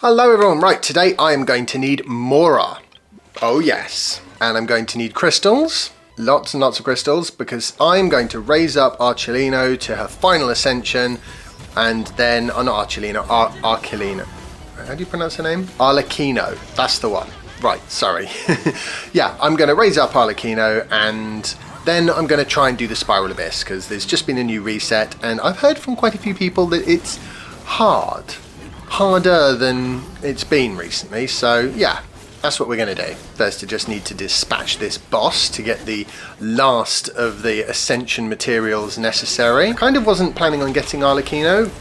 Hello everyone, right, today I am going to need Mora. Oh yes, and I'm going to need crystals, lots and lots of crystals, because I'm going to raise up Arlecchino to her final ascension, and then, oh not Arlecchino, Arlecchino. How do you pronounce her name? Arlecchino, that's the one. Right, sorry. Yeah, I'm going to raise up Arlecchino, and then I'm going to try and do the Spiral Abyss, because there's just been a new reset, and I've heard from quite a few people that it's harder than it's been recently, so yeah, that's what we're going to do. First, I just need to dispatch this boss to get the last of the Ascension materials necessary. I kind of wasn't planning on getting Arlecchino,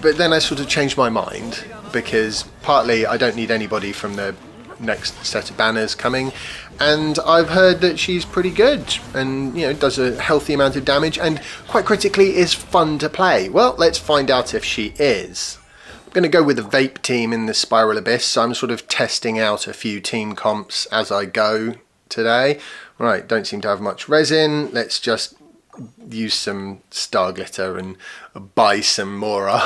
but then I sort of changed my mind, because partly I don't need anybody from the next set of banners coming, and I've heard that she's pretty good and, you know, does a healthy amount of damage and quite critically is fun to play. Well, let's find out if she is. I'm going to go with the Vape team in the Spiral Abyss, so I'm sort of testing out a few team comps as I go today. Right, don't seem to have much resin. Let's just use some Star Glitter and buy some Mora,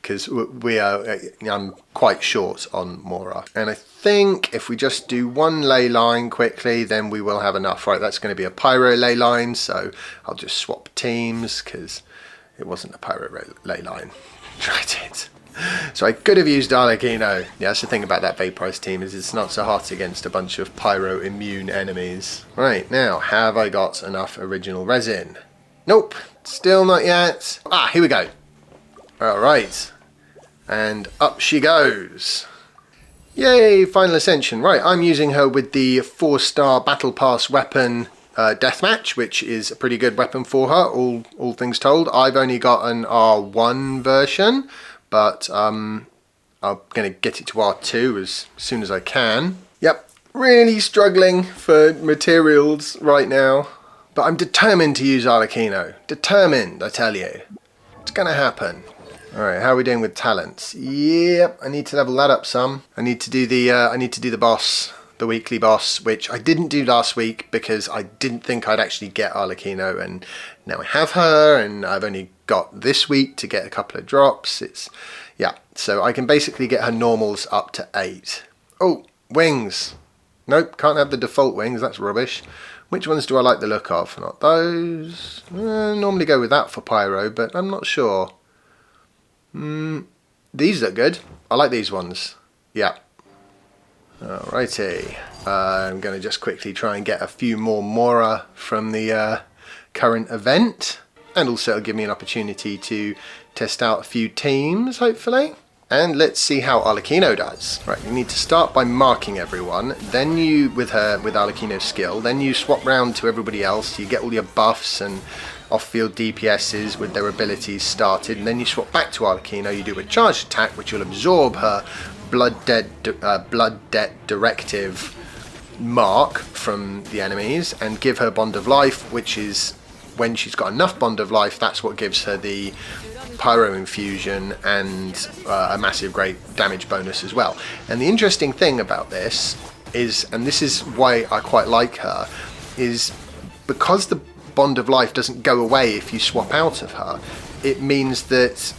because I'm quite short on Mora. And I think if we just do one ley line quickly, then we will have enough. Right, that's going to be a Pyro ley line, so I'll just swap teams, because it wasn't a Pyro ley line. Tried it. So I could have used Arlecchino. Yeah, that's the thing about that Vaporized team, is it's not so hot against a bunch of Pyro immune enemies. Right, now, have I got enough original resin? Nope, still not yet. Ah, here we go. Alright, and up she goes. Yay, final ascension. Right, I'm using her with the 4-star battle pass weapon deathmatch, which is a pretty good weapon for her, all things told. I've only got an R1 version, but I'm going to get it to R2 as soon as I can. Yep, really struggling for materials right now, but I'm determined to use Arlecchino. Determined, I tell you. It's going to happen. Alright, how are we doing with talents? Yep, I need to level that up some. I need to do the boss, the weekly boss, which I didn't do last week because I didn't think I'd actually get Arlecchino, and now I have her, and I've only got this week to get a couple of drops. Yeah, so I can basically get her normals up to 8. Oh, wings. Nope, can't have the default wings, that's rubbish. Which ones do I like the look of? Not those. Normally go with that for Pyro, but I'm not sure. These look good. I like these ones. Yeah. Alrighty. I'm going to just quickly try and get a few more Mora from the current event. And also it'll give me an opportunity to test out a few teams, hopefully. And let's see how Arlecchino does. Right, you need to start by marking everyone, then you, with Arlecchino's skill, then you swap round to everybody else, you get all your buffs and off-field DPSs with their abilities started, and then you swap back to Arlecchino, you do a charged attack, which will absorb her Blood Debt Directive mark from the enemies, and give her Bond of Life, which is, when she's got enough Bond of Life, that's what gives her the Pyro infusion and a massive great damage bonus as well. And the interesting thing about this is, and this is why I quite like her, is because the Bond of Life doesn't go away if you swap out of her, it means that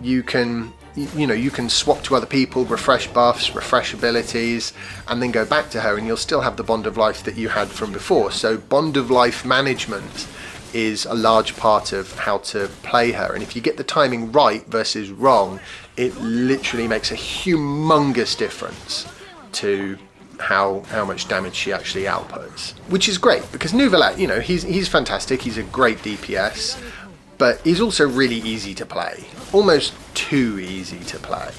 you can, you can swap to other people, refresh buffs, refresh abilities, and then go back to her, and you'll still have the Bond of Life that you had from before. So Bond of Life management is a large part of how to play her, and if you get the timing right versus wrong, it literally makes a humongous difference to how much damage she actually outputs, which is great, because Nouvelet, he's fantastic, he's a great DPS, but he's also really easy to play, almost too easy to play.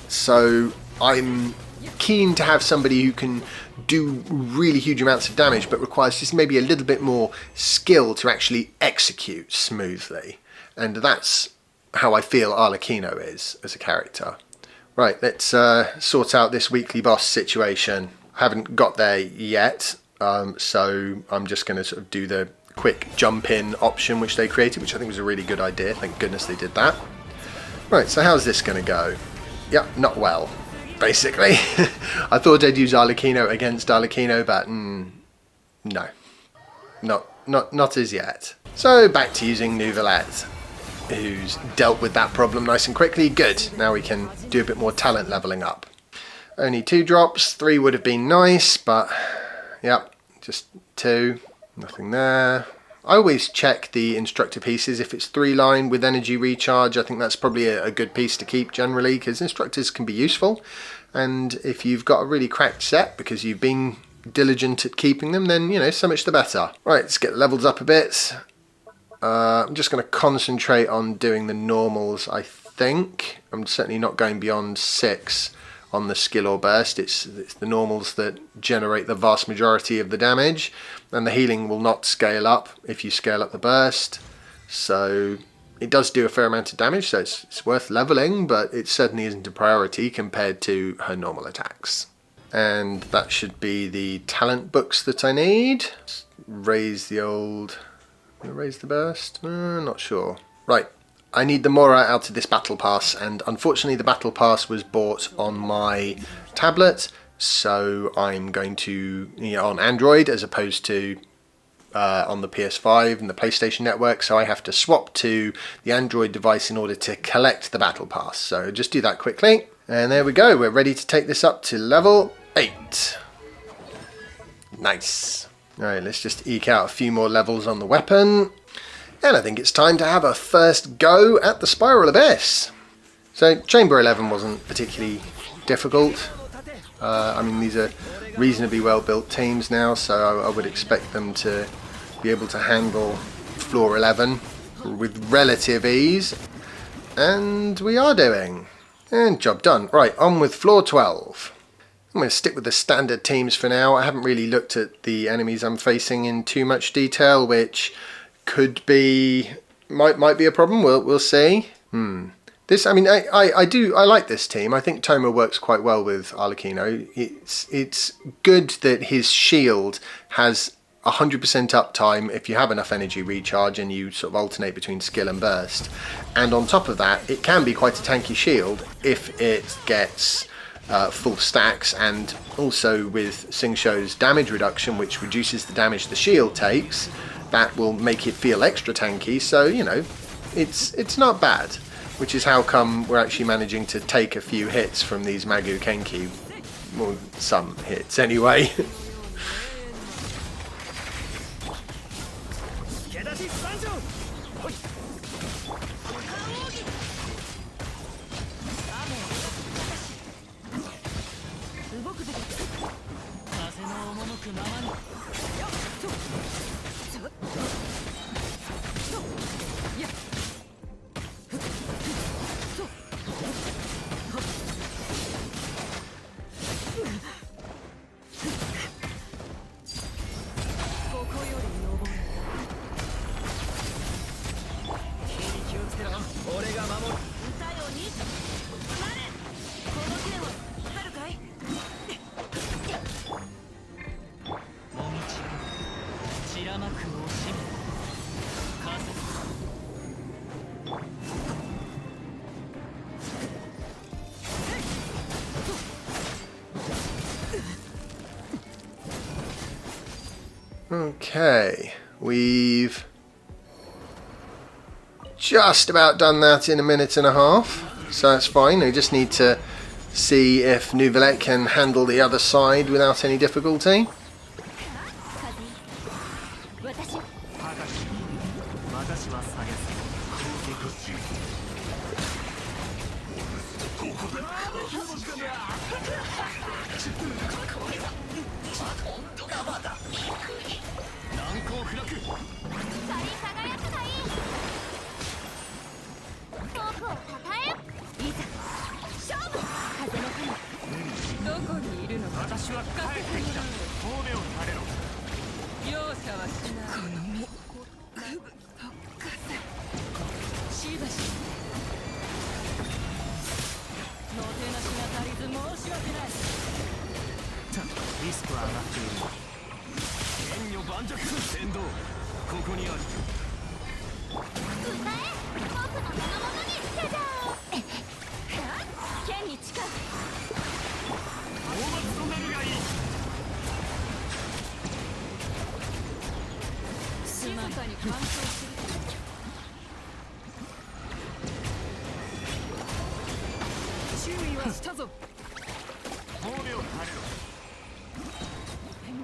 So I'm keen to have somebody who can do really huge amounts of damage, but requires just maybe a little bit more skill to actually execute smoothly. And that's how I feel Arlecchino is as a character. Right, let's sort out this weekly boss situation. I haven't got there yet, so I'm just going to sort of do the quick jump in option which they created, which I think was a really good idea. Thank goodness they did that. Right, so how's this going to go? Yep, not well. Basically. I thought I'd use Arlecchino against Arlecchino, but no. Not as yet. So back to using Nouvelet. who's dealt with that problem nice and quickly. Good, now we can do a bit more talent leveling up. Only 2 drops, 3 would have been nice, but yep, just 2, nothing there. I always check the instructor pieces. If it's 3-line with energy recharge, I think that's probably a good piece to keep generally, because instructors can be useful. And if you've got a really cracked set because you've been diligent at keeping them, then, you know, so much the better. Right, let's get levels up a bit. I'm just going to concentrate on doing the normals, I think. I'm certainly not going beyond 6 on the skill or burst. It's the normals that generate the vast majority of the damage, and the healing will not scale up if you scale up the burst. So it does do a fair amount of damage, so it's worth leveling, but it certainly isn't a priority compared to her normal attacks. And that should be the talent books that I need. Let's raise the old... raise the burst? Not sure. Right, I need the Mora out of this battle pass, and unfortunately the battle pass was bought on my tablet, so I'm going to, on Android as opposed to on the PS5 and the PlayStation Network, so I have to swap to the Android device in order to collect the battle pass. So just do that quickly, and there we go. We're ready to take this up to level 8. Nice. Alright, let's just eke out a few more levels on the weapon. And I think it's time to have a first go at the Spiral Abyss. So, Chamber 11 wasn't particularly difficult. I mean, these are reasonably well built teams now, so I would expect them to be able to handle floor 11 with relative ease. And we are doing. And job done. Right, on with floor 12. I'm going to stick with the standard teams for now. I haven't really looked at the enemies I'm facing in too much detail, which could be, might be a problem. We'll see. This, I mean, I like this team. I think Toma works quite well with Arlecchino. It's good that his shield has 100% uptime if you have enough energy recharge and you sort of alternate between skill and burst. And on top of that, it can be quite a tanky shield if it gets full stacks, and also with Xingqiu's damage reduction, which reduces the damage the shield takes, that will make it feel extra tanky. So, you know, it's not bad, which is how come we're actually managing to take a few hits from these Magu Kenki. Well, some hits anyway. Okay, we've just about done that in a minute and a half, so that's fine. We just need to see if Neuvillette can handle the other side without any difficulty.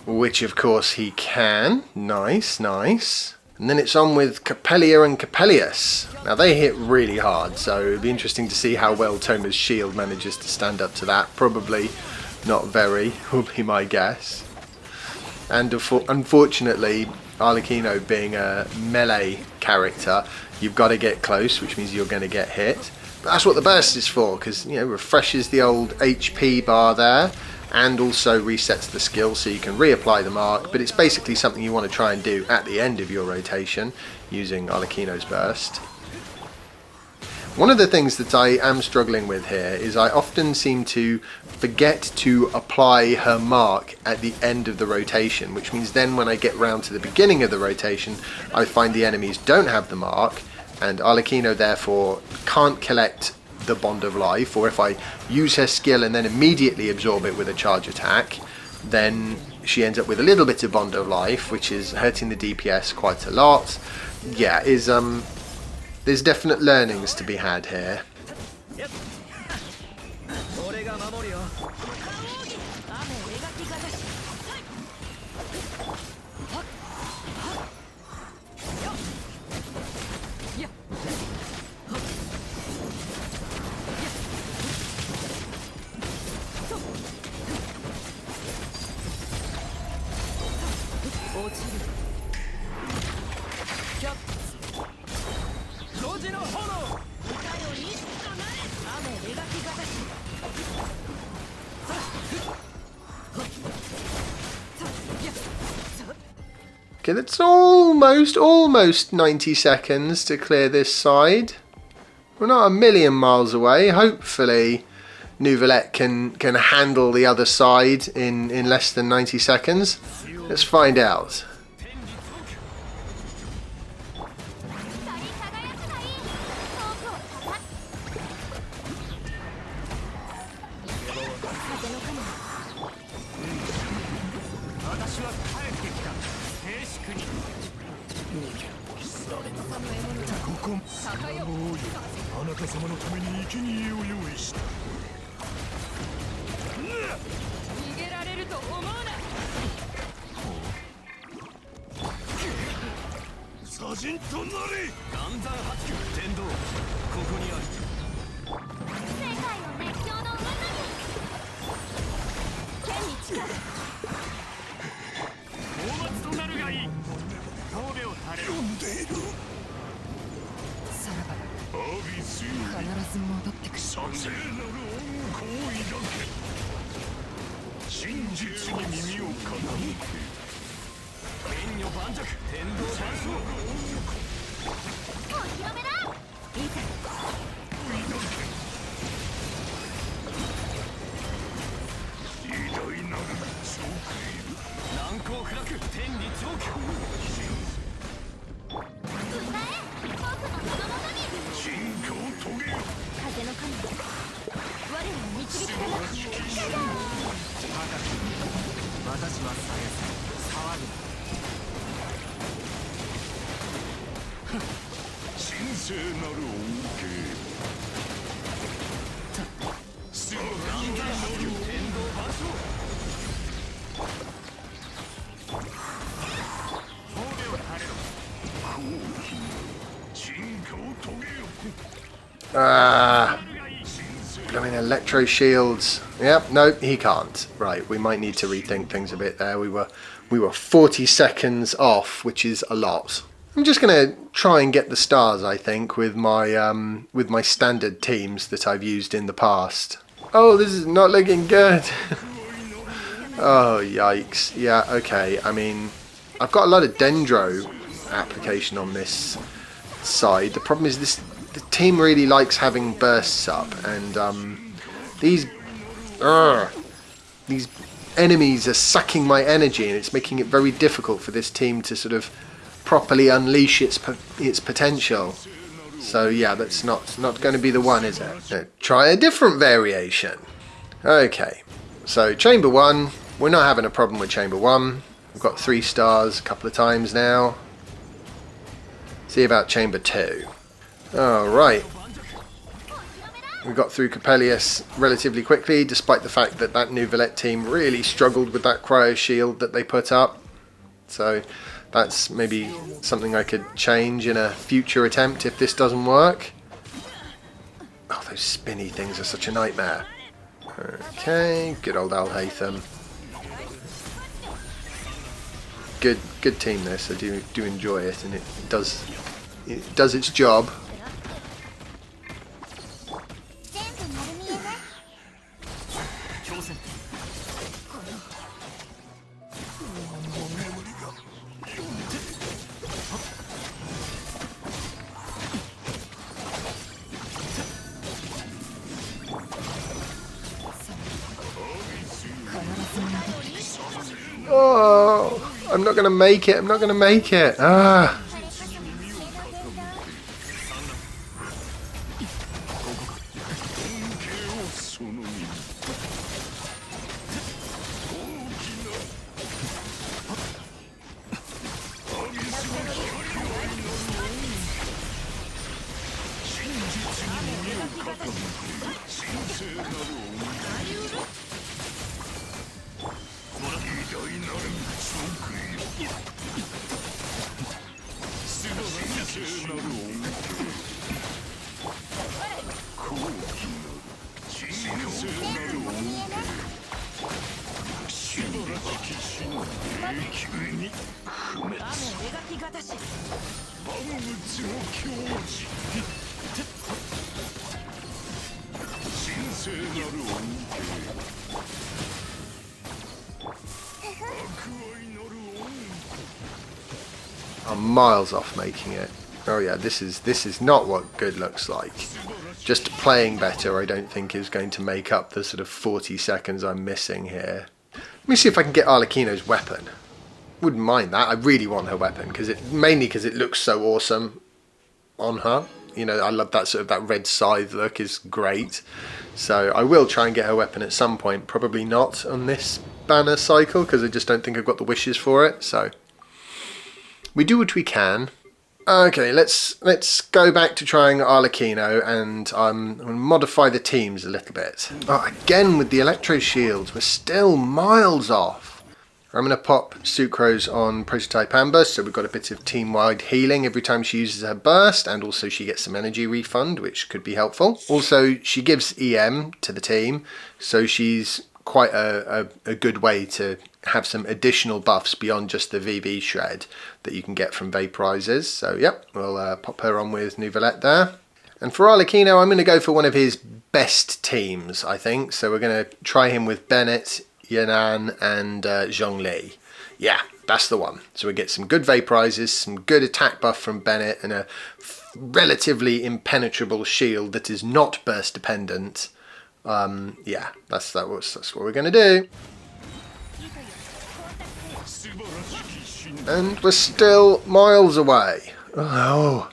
which of course he can. Nice, nice. And then it's on with Capellia and Capellius. Now they hit really hard, so it'd be interesting to see how well Toma's shield manages to stand up to that. Probably not very, would be my guess. And unfortunately, Arlecchino being a melee character, you've got to get close, which means you're going to get hit. But that's what the burst is for, because, you know, refreshes the old HP bar there, and also resets the skill so you can reapply the mark. But it's basically something you want to try and do at the end of your rotation using Arlecchino's burst. One of the things that I am struggling with here is I often seem to forget to apply her mark at the end of the rotation, which means then when I get round to the beginning of the rotation, I find the enemies don't have the mark, and Arlecchino therefore can't collect the Bond of Life, or if I use her skill and then immediately absorb it with a charge attack, then she ends up with a little bit of Bond of Life, which is hurting the DPS quite a lot. Yeah, there's definite learnings to be had here. Okay, that's almost 90 seconds to clear this side. We're not a million miles away. Hopefully Neuvillette can handle the other side in less than 90 seconds. Let's find out. I mean, electro shields. Yep, no, he can't. Right, we might need to rethink things a bit there. We were 40 seconds off, which is a lot. I'm just gonna try and get the stars, I think, with my standard teams that I've used in the past. Oh, this is not looking good. Oh, yikes. Yeah, okay. I mean, I've got a lot of Dendro application on this side. The problem is the team really likes having bursts up, and these enemies are sucking my energy, and it's making it very difficult for this team to sort of properly unleash its potential. So yeah, that's not going to be the one, is it? No, try a different variation. Okay, so Chamber 1, we're not having a problem with Chamber 1. We've got 3 stars a couple of times now. See about Chamber 2. Alright. We got through Coppelius relatively quickly, despite the fact that that Nouvellette team really struggled with that cryo shield that they put up. So that's maybe something I could change in a future attempt if this doesn't work. Oh, those spinny things are such a nightmare. Okay, good old Al-Haytham. Good team this. I do enjoy it, and it does its job. Oh, I'm not going to make it. I'm not going to make it. Ah. I'm miles off making it. Oh yeah, this is not what good looks like. Just playing better, I don't think, is going to make up the sort of 40 seconds I'm missing here. Let me see if I can get Arlecchino's weapon. Wouldn't mind that. I really want her weapon, mainly because it looks so awesome on her. You know, I love that sort of that red scythe look is great. So I will try and get her weapon at some point. Probably not on this banner cycle, because I just don't think I've got the wishes for it. So we do what we can. Okay, let's go back to trying Arlecchino, and I'm going to modify the teams a little bit. Oh, again with the Electro Shields, we're still miles off. I'm going to pop Sucrose on Prototype Amber, so we've got a bit of team-wide healing every time she uses her burst, and also she gets some energy refund, which could be helpful. Also, she gives EM to the team, so she's quite a good way to have some additional buffs beyond just the VV shred that you can get from vaporizers. So yep, we'll pop her on with Nouvellette there. And for Arlecchino, I'm going to go for one of his best teams, I think. So we're going to try him with Bennett, Yan'an and Zhongli. Yeah, that's the one. So we get some good vaporizers, some good attack buff from Bennett, and a relatively impenetrable shield that is not burst dependent. Yeah, that's what we're going to do. And we're still miles away. Oh.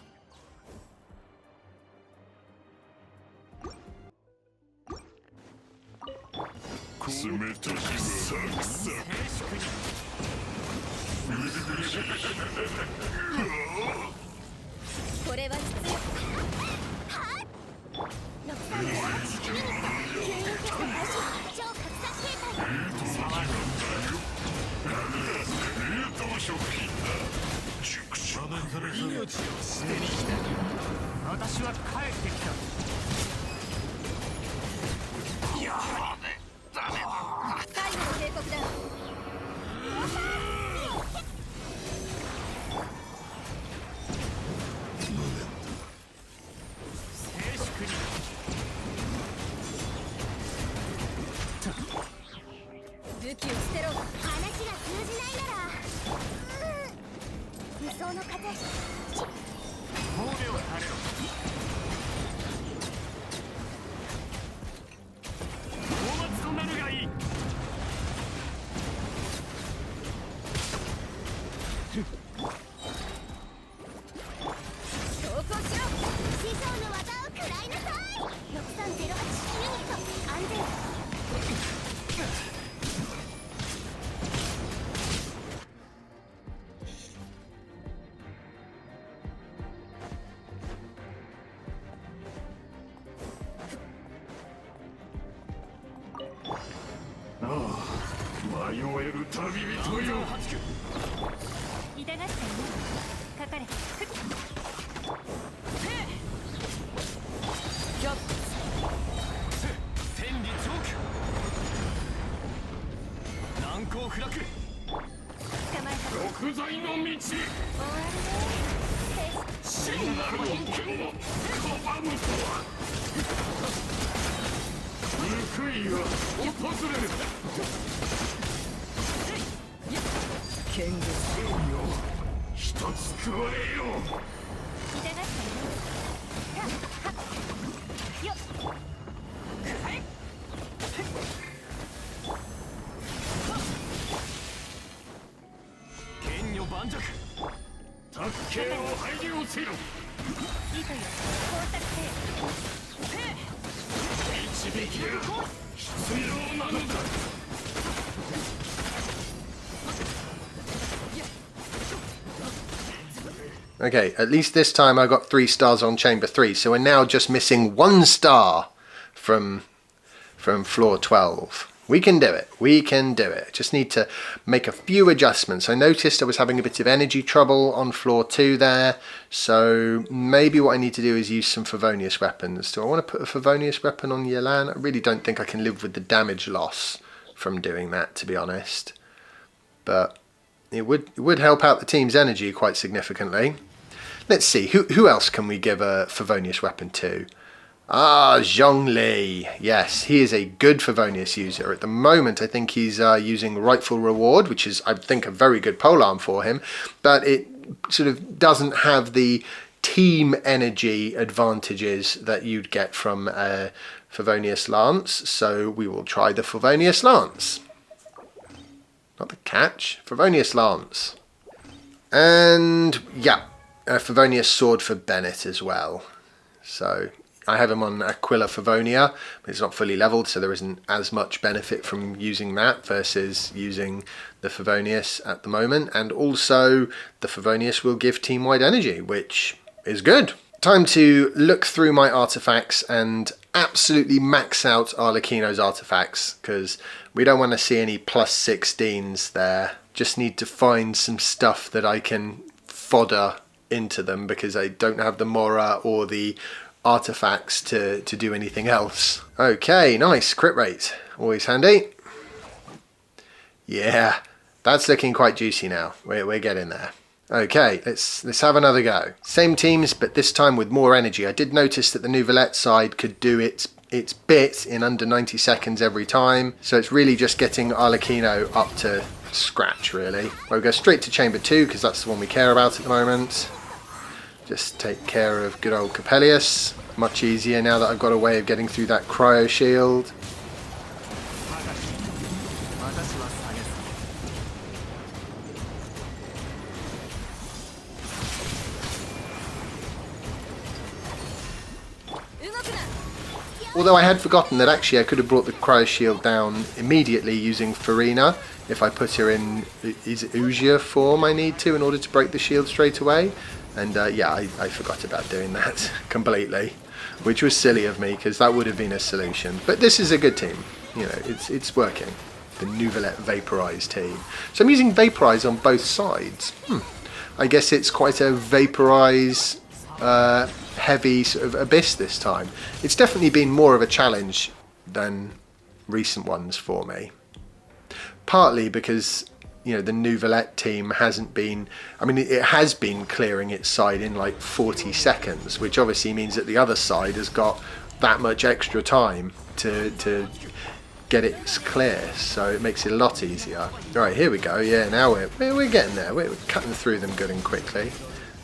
Okay, at least this time I got 3 stars on Chamber 3, so we're now just missing 1 star from floor 12. We can do it, we can do it. Just need to make a few adjustments. I noticed I was having a bit of energy trouble on floor 2 there, so maybe what I need to do is use some Favonius weapons. Do I want to put a Favonius weapon on Yelan? I really don't think I can live with the damage loss from doing that, to be honest. But it would help out the team's energy quite significantly. Let's see, who else can we give a Favonius weapon to? Ah, Zhongli. Yes, he is a good Favonius user. At the moment, I think he's using Rightful Reward, which is, I think, a very good polearm for him. But it sort of doesn't have the team energy advantages that you'd get from a Favonius Lance. So we will try the Favonius Lance. Not the catch, Favonius Lance. And, yeah, a Favonius Sword for Bennett as well. So I have him on Aquila Favonia, but it's not fully leveled, so there isn't as much benefit from using that versus using the Favonius at the moment. And also, the Favonius will give team-wide energy, which is good. Time to look through my artifacts and absolutely max out Arlecchino's artifacts, because we don't want to see any plus 16s there. Just need to find some stuff that I can fodder into them, because I don't have the Mora or the artifacts to do anything else. Okay, nice, crit rate, always handy. Yeah, that's looking quite juicy now. We're getting there. Okay, let's have another go. Same teams, but this time with more energy. I did notice that the Nouvellette side could do its bit in under 90 seconds every time, so it's really just getting Arlecchino up to scratch, really. We'll go straight to Chamber 2, because that's the one we care about at the moment. Just take care of good old Coppelius. Much easier now that I've got a way of getting through that cryo shield. Although I had forgotten that actually I could have brought the cryo shield down immediately using Farina if I put her in, is it Ugia form I need to in order to break the shield straight away? And yeah, I forgot about doing that completely, which was silly of me because that would have been a solution. But this is a good team, you know, it's working. The Nouvellette Vaporize team. So I'm using Vaporize on both sides. I guess it's quite a Vaporize heavy sort of Abyss this time. It's definitely been more of a challenge than recent ones for me. Partly because, you know, the Nouvellette team hasn't been, I mean, it has been clearing its side in like 40 seconds, which obviously means that the other side has got that much extra time to get it clear, so it makes it a lot easier. Alright, here we go. Yeah, now we're getting there. We're cutting through them good and quickly.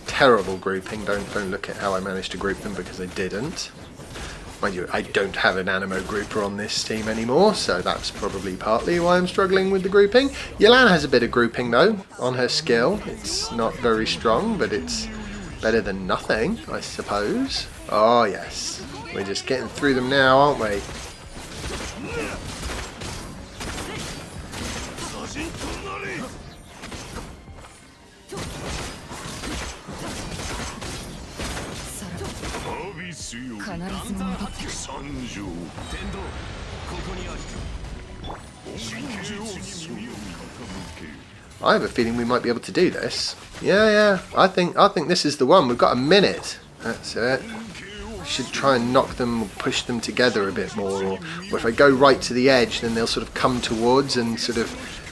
Terrible grouping. Don't look at how I managed to group them, because I didn't. Mind you, I don't have an Animo grouper on this team anymore, so that's probably partly why I'm struggling with the grouping. Yelan has a bit of grouping though on her skill. It's not very strong, but it's better than nothing, I suppose. Oh yes, we're just getting through them now, aren't we? I have a feeling we might be able to do this. Yeah, I think this is the one. We've got a minute. That's it. Should try and knock them, push them together a bit more, or if I go right to the edge, then they'll sort of come towards and sort of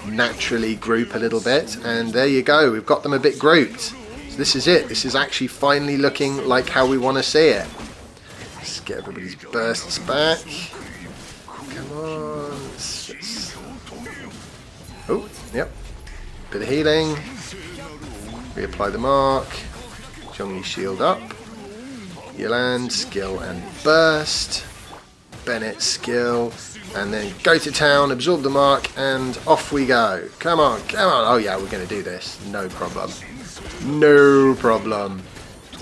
naturally group a little bit. And there you go, we've got them a bit grouped. So this is it. This is actually finally looking like how we want to see it. Let's get everybody's bursts back. Come on. Oh, yep. Bit of healing. Reapply the mark. Zhongyi shield up. Yolande, skill and burst. Bennett, skill. And then go to town, absorb the mark, and off we go. Come on, come on. Oh yeah, we're going to do this. No problem. No problem.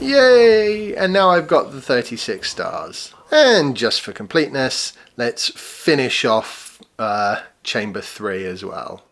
Yay! And now I've got the 36 stars. And just for completeness, let's finish off Chamber 3 as well.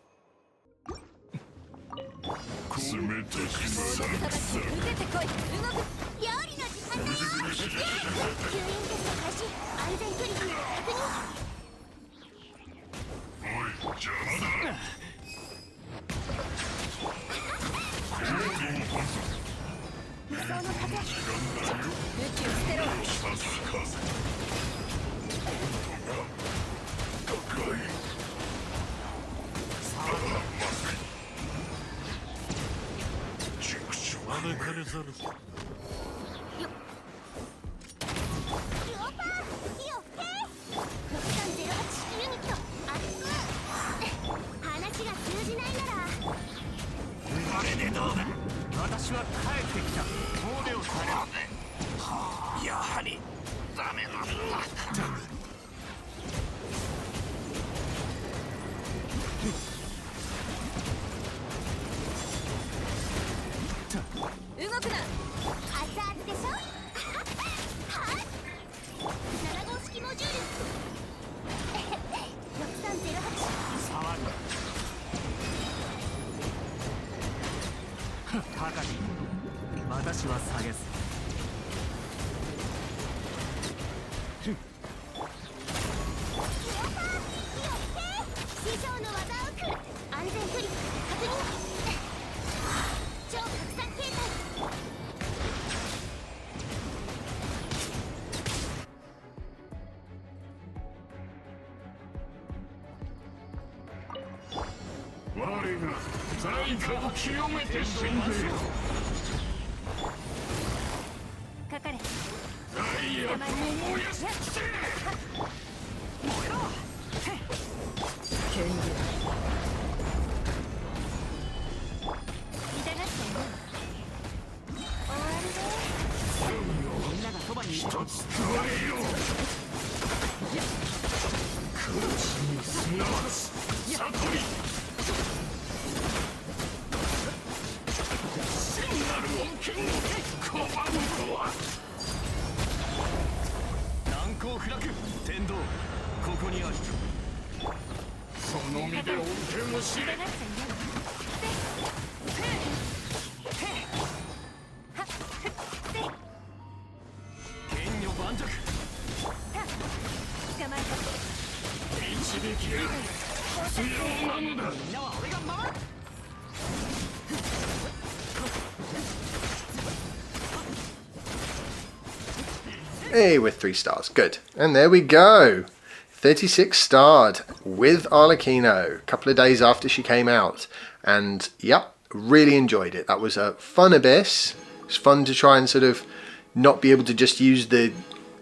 Hey, with 3 stars. Good. And there we go. 36 starred with Arlecchino a couple of days after she came out. And, yep, really enjoyed it. That was a fun abyss. It was fun to try and sort of not be able to just use the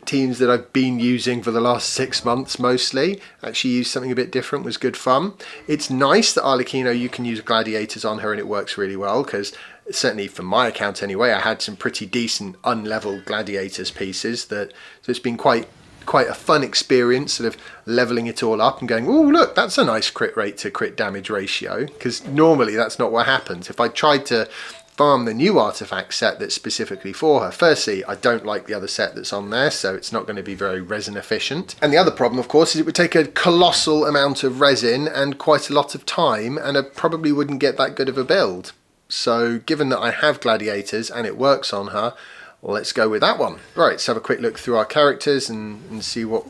teams that I've been using for the last 6 months mostly. Actually use something a bit different was good fun. It's nice that Arlecchino, you can use gladiators on her and it works really well, because certainly from my account anyway, I had some pretty decent unleveled gladiators pieces so it's been quite a fun experience, sort of leveling it all up and going, oh look, that's a nice crit rate to crit damage ratio, because normally that's not what happens. If I tried to farm the new artifact set that's specifically for her, firstly, I don't like the other set that's on there, so it's not going to be very resin efficient. And the other problem, of course, is it would take a colossal amount of resin and quite a lot of time, and I probably wouldn't get that good of a build. So given that I have gladiators and it works on her, let's go with that one. Right, let's have a quick look through our characters and see what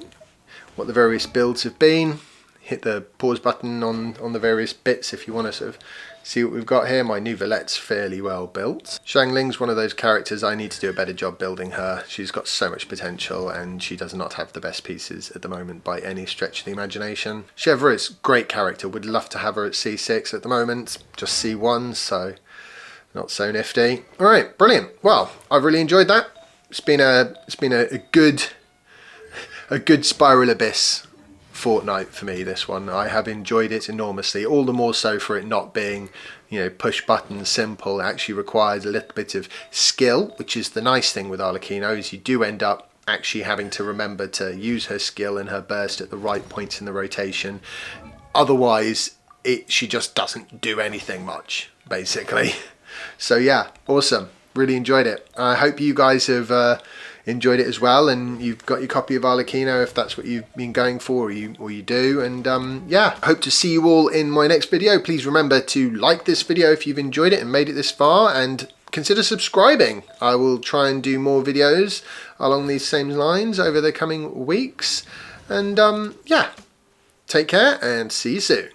the various builds have been. hit the pause button on the various bits if you want to sort of see what we've got here. My new Villette's fairly well built. Xiangling's one of those characters I need to do a better job building her. She's got so much potential and she does not have the best pieces at the moment by any stretch of the imagination. Chevra is great character, would love to have her at C6 at the moment, just C1, so not so nifty. Alright, brilliant. Well, I've really enjoyed that. It's been a good Spiral Abyss fortnight for me, this one. I have enjoyed it enormously, all the more so for it not being, you know, push button simple. It actually requires a little bit of skill, which is the nice thing with Arlecchino, is you do end up actually having to remember to use her skill and her burst at the right points in the rotation. Otherwise, she just doesn't do anything much, basically. So yeah, awesome. Really enjoyed it. I hope you guys have enjoyed it as well, and you've got your copy of Arlecchino if that's what you've been going for, or you do. And yeah, hope to see you all in my next video. Please remember to like this video if you've enjoyed it and made it this far, and consider subscribing. I will try and do more videos along these same lines over the coming weeks. And yeah, take care and see you soon.